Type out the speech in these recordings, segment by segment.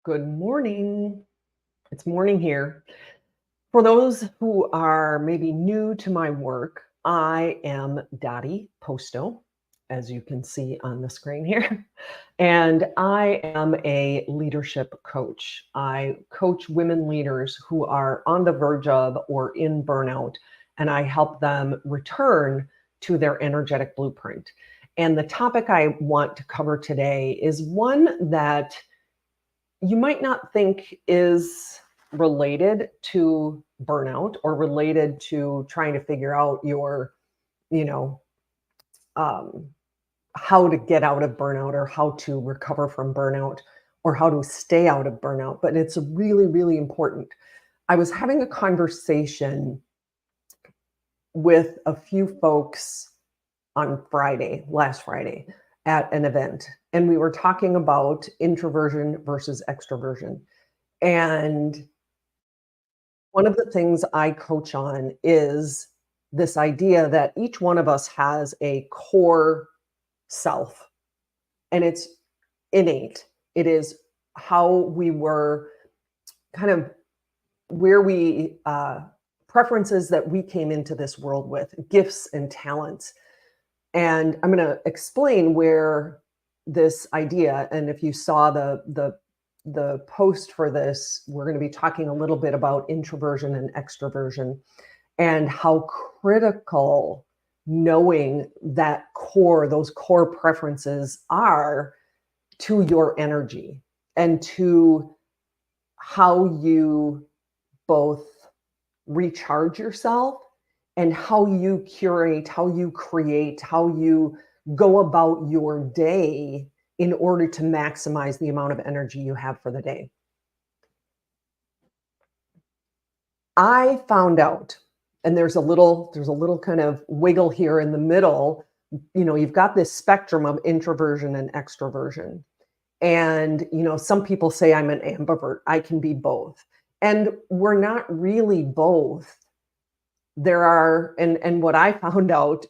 Good morning. It's morning here. For those who are maybe new to my work, I am Dottie Posto, as you can see on the screen here. And I am a leadership coach. I coach women leaders who are on the verge of or in burnout, and I help them return to their energetic blueprint. And the topic I want to cover today is one that you might not think is related to burnout or related to trying to figure out your, you know, um, how to get out of burnout or how to recover from burnout or how to stay out of burnout, but it's really, really important. I was having a conversation with a few folks on last Friday, at an event, and we were talking about introversion versus extroversion. And one of the things I coach on is this idea that each one of us has a core self, and it's innate. It is how we were kind of where we preferences that we came into this world with, gifts and talents. And I'm going to explain where this idea, and if you saw the post for this, we're going to be talking a little bit about introversion and extroversion and how critical knowing those core preferences are to your energy and to how you both recharge yourself and how you curate, how you create, how you go about your day in order to maximize the amount of energy you have for the day. I found out, and there's a little kind of wiggle here in the middle. You've got this spectrum of introversion and extroversion. And, some people say I'm an ambivert. I can be both. And we're not really both. There are, and what I found out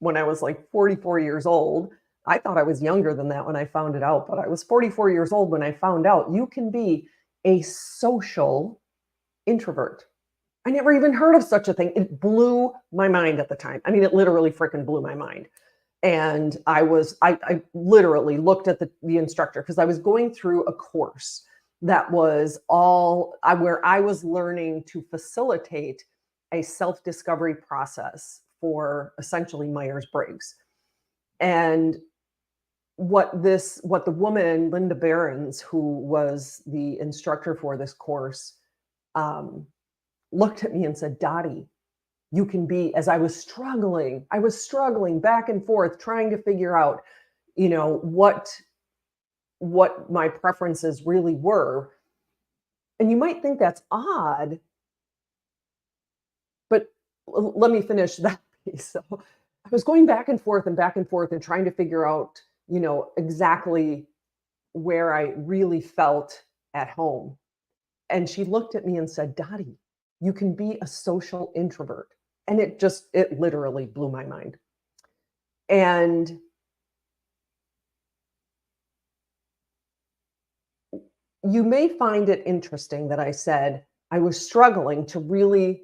when I was like 44 years old, I thought I was younger than that when I found it out, but I was 44 years old when I found out you can be a social introvert. I never even heard of such a thing. It blew my mind at the time. I mean, it literally freaking blew my mind. And I literally looked at the instructor because I was going through a course that was where I was learning to facilitate a self-discovery process for essentially Myers-Briggs. And what the woman, 𝓮𝓷𝓲𝓬𝓻, who was the instructor for this course, looked at me and said, Dottie, you can be, as I was struggling back and forth, trying to figure out, what my preferences really were. And you might think that's odd, but let me finish that piece. So I was going back and forth and trying to figure out, exactly where I really felt at home. And she looked at me and said, Dottie, you can be a social introvert. And it literally blew my mind. And you may find it interesting that I said I was struggling to really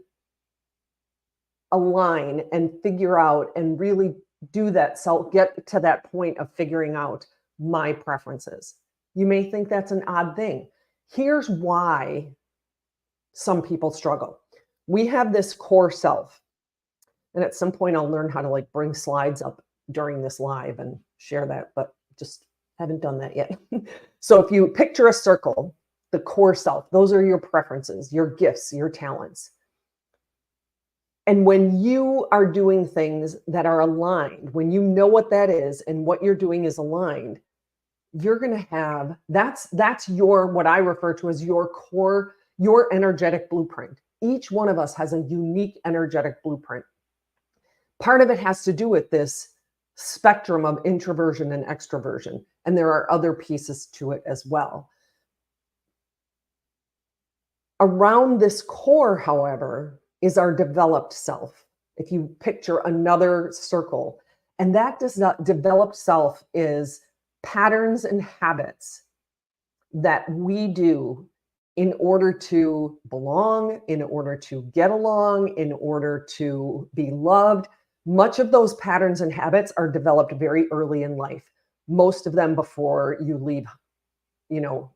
align and figure out and really get to that point of figuring out my preferences. You may think that's an odd thing. Here's why some people struggle. We have this core self. And at some point I'll learn how to bring slides up during this live and share that, but just haven't done that yet. So if you picture a circle, the core self, those are your preferences, your gifts, your talents. And when you are doing things that are aligned, when you know what that is and what you're doing is aligned, you're going to have, that's what I refer to as your core, your energetic blueprint. Each one of us has a unique energetic blueprint. Part of it has to do with this spectrum of introversion and extroversion, and there are other pieces to it as well. Around this core, however, is our developed self. If you picture another circle, and that developed self is patterns and habits that we do in order to belong, in order to get along, in order to be loved, much of those patterns and habits are developed very early in life, most of them before you leave, you know,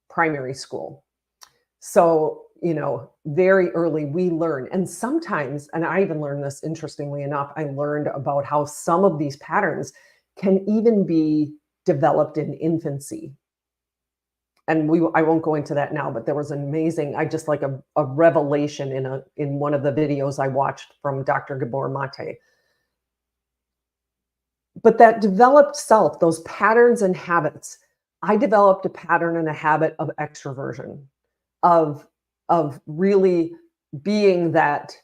primary school. So, very early we learn. And sometimes, and I even learned this interestingly enough, I learned about how some of these patterns can even be developed in infancy. And I won't go into that now, but there was an amazing, I just like a revelation in one of the videos I watched from Dr. Gabor Mate. But that developed self, those patterns and habits, I developed a pattern and a habit of extroversion, of really being that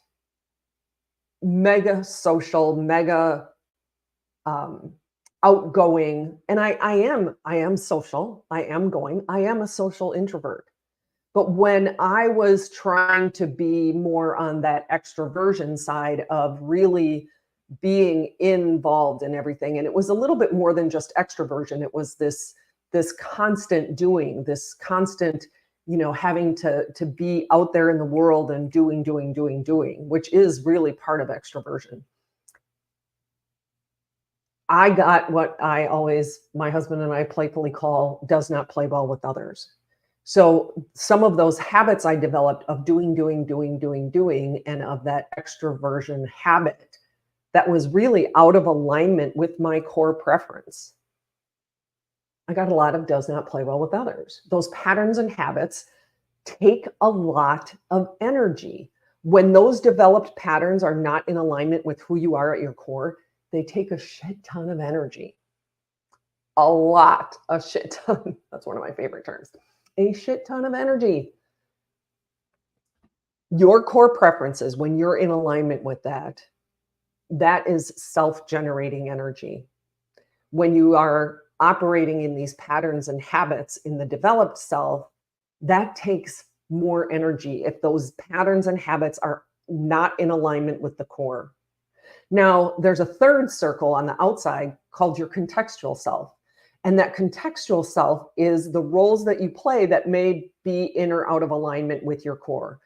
mega social, mega outgoing. And I am social, I am a social introvert. But when I was trying to be more on that extroversion side of really being involved in everything, and it was a little bit more than just extroversion, it was this constant doing, this constant, having to be out there in the world and doing, which is really part of extroversion. I got what my husband and I playfully call, does not play well with others. So some of those habits I developed of doing, and of that extroversion habit that was really out of alignment with my core preference. I got a lot of does not play well with others. Those patterns and habits take a lot of energy. When those developed patterns are not in alignment with who you are at your core, they take a shit ton of energy. A shit ton. That's one of my favorite terms. A shit ton of energy. Your core preferences, when you're in alignment with that is self-generating energy. When you are operating in these patterns and habits in the developed self, that takes more energy if those patterns and habits are not in alignment with the core. Now, there's a third circle on the outside called your contextual self. And that contextual self is the roles that you play that may be in or out of alignment with your core.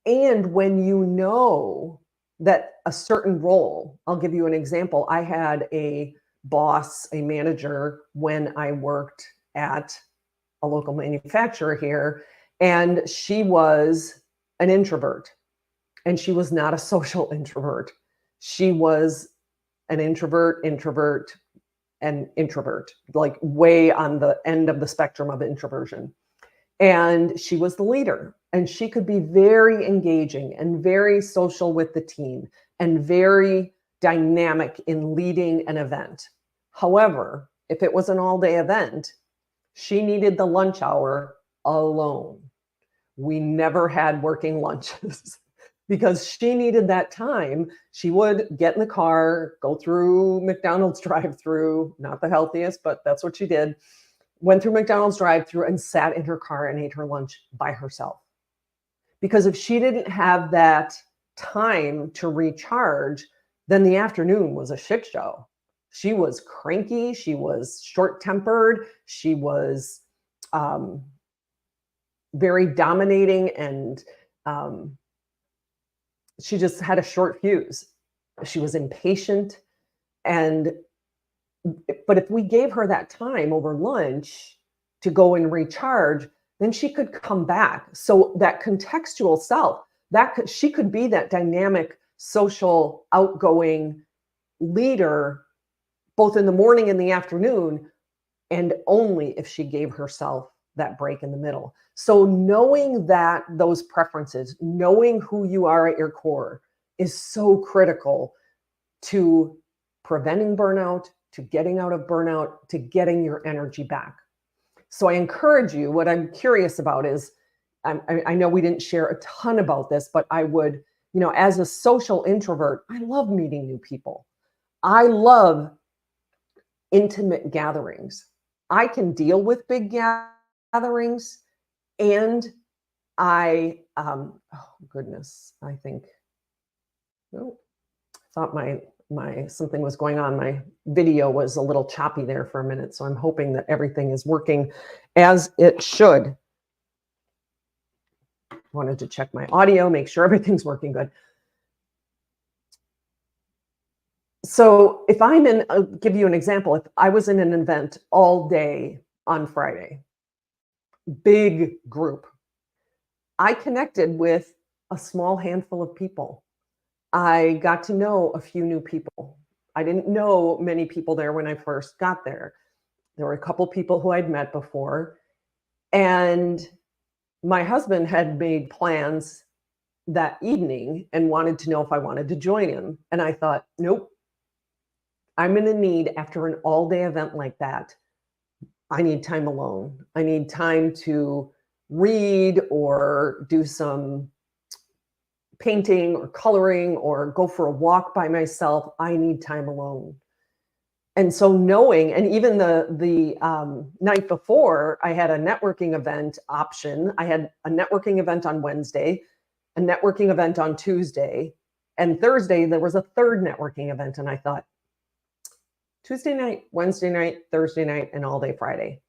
And when you know that a certain role, I'll give you an example. I had a boss, a manager, when I worked at a local manufacturer here, and she was an introvert. And she was not a social introvert. She was an introvert, and introvert, like way on the end of the spectrum of introversion. And she was the leader, and she could be very engaging and very social with the team and very dynamic in leading an event. However, if it was an all-day event, she needed the lunch hour alone. We never had working lunches. Because she needed that time. She would get in the car, go through McDonald's drive-through, not the healthiest, but that's what she did. Went through McDonald's drive-through and sat in her car and ate her lunch by herself. Because if she didn't have that time to recharge, then the afternoon was a shit show. She was cranky. She was short-tempered. She was very dominating, and she just had a short fuse. She was impatient. But if we gave her that time over lunch to go and recharge, then she could come back. So that contextual self, she could be that dynamic, social, outgoing leader, both in the morning and the afternoon, and only if she gave herself that break in the middle. So knowing that those preferences, knowing who you are at your core is so critical to preventing burnout, to getting out of burnout, to getting your energy back. So I encourage you, what I'm curious about is, I know we didn't share a ton about this, but I would, as a social introvert, I love meeting new people. I love intimate gatherings. I can deal with big gatherings, and I thought something was going on. My video was a little choppy there for a minute, so I'm hoping that everything is working as it should. Wanted to check my audio, make sure everything's working good. So if I'm in, I'll give you an example. If I was in an event all day on Friday, big group, I connected with a small handful of people. I got to know a few new people. I didn't know many people there when I first got there. There were a couple people who I'd met before. And my husband had made plans that evening and wanted to know if I wanted to join him. And I thought, nope, I'm going to need, after an all-day event like that, I need time alone. I need time to read or do some painting or coloring or go for a walk by myself. I need time alone. And so knowing, and even the night before, I had a networking event option. I had a networking event on Wednesday, a networking event on Tuesday, and Thursday there was a third networking event. And I thought, Tuesday night, Wednesday night, Thursday night, and all day Friday.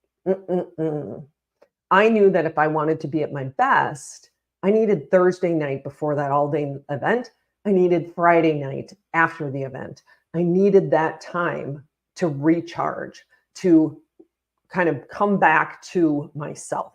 I knew that if I wanted to be at my best, I needed Thursday night before that all-day event. I needed Friday night after the event. I needed that time to recharge, to kind of come back to myself.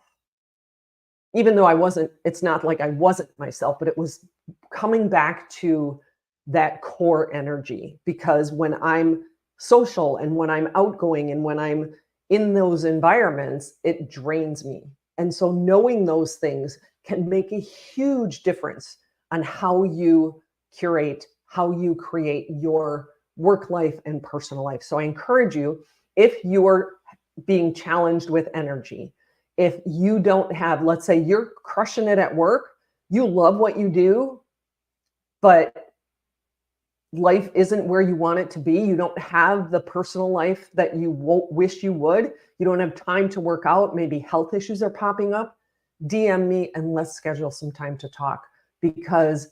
Even though I wasn't, it's not like I wasn't myself, but it was coming back to that core energy. Because when I'm social and when I'm outgoing and when I'm in those environments, it drains me. And so knowing those things can make a huge difference on how you curate, how you create your work life and personal life. So I encourage you, if you're being challenged with energy, if you don't have, let's say you're crushing it at work, you love what you do, but life isn't where you want it to be. You don't have the personal life that you wish you would. You don't have time to work out. Maybe health issues are popping up. DM me and let's schedule some time to talk, because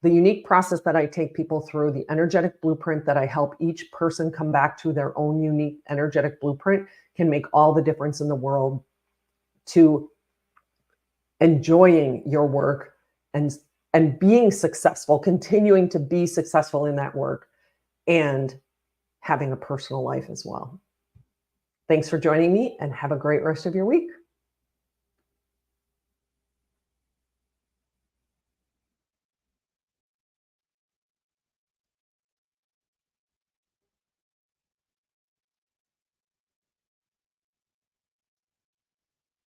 the unique process that I take people through, the energetic blueprint that I help each person come back to their own unique energetic blueprint, can make all the difference in the world to enjoying your work and being successful, continuing to be successful in that work, and having a personal life as well. Thanks for joining me, and have a great rest of your week.